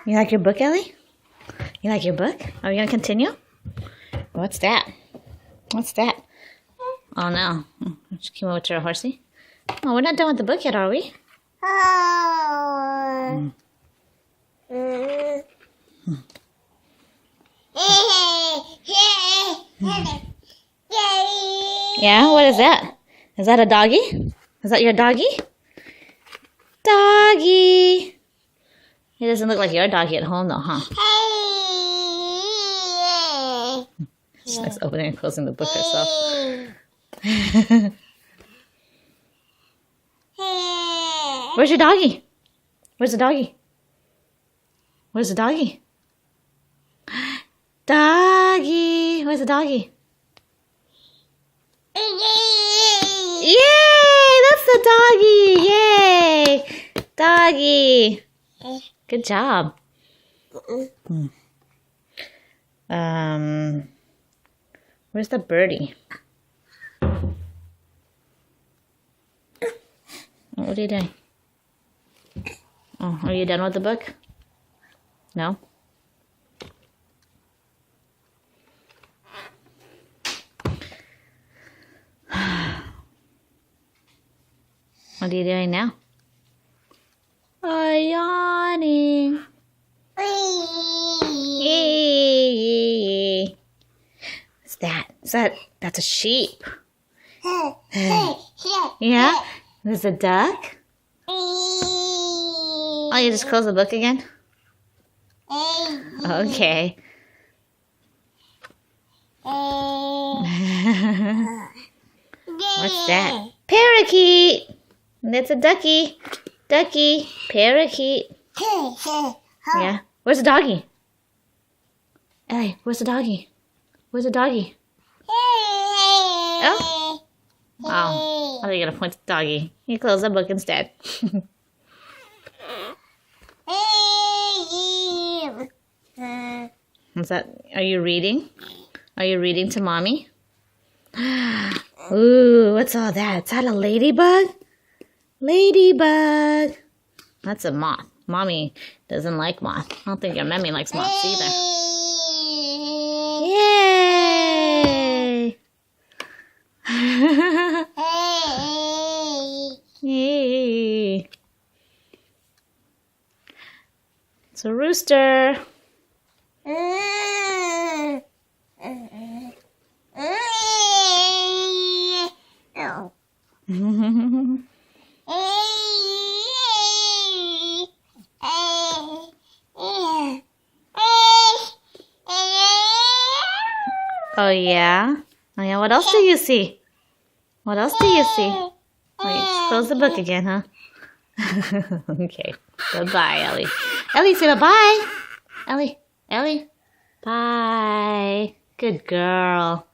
You like your book, Ellie? You like your book? Are we going to continue? What's that? What's that? Oh, no. She came over to her horsey. Oh, we're not done with the book yet, are we? Yeah, what is that? Is that a doggy? Is that your doggy? Doggy! He doesn't look like your doggy at home though, huh? She likes opening and closing the book herself. Where's your doggy? Where's the doggy? Where's the doggy? Doggy! Where's the doggy? Yay! That's the doggy! Yay! Doggy! Good job. Where's the birdie? What are you doing? Oh, are you done with the book? No? What are you doing now? Yawning. What's that? That's a sheep. Yeah? There's a duck? Oh, you just close the book again? Okay. What's that? Parakeet! That's a ducky. Ducky. Parakeet. Yeah. Where's the doggy? Ellie, where's the doggy? Where's the doggy? Oh? Oh. I thought you were going to point to the doggy. You close the book instead. Is that? Are you reading? Are you reading to mommy? Ooh, what's all that? Is that a ladybug? Ladybug. That's a moth. Mommy doesn't like moth. I don't think your mommy likes moths either. Yay! Yay! It's a rooster. Oh yeah? Oh yeah, what else do you see? What else do you see? Oh, you close the book again, huh? Okay. Bye-bye, Ellie. Ellie, say bye-bye. Ellie. Ellie. Bye. Good girl.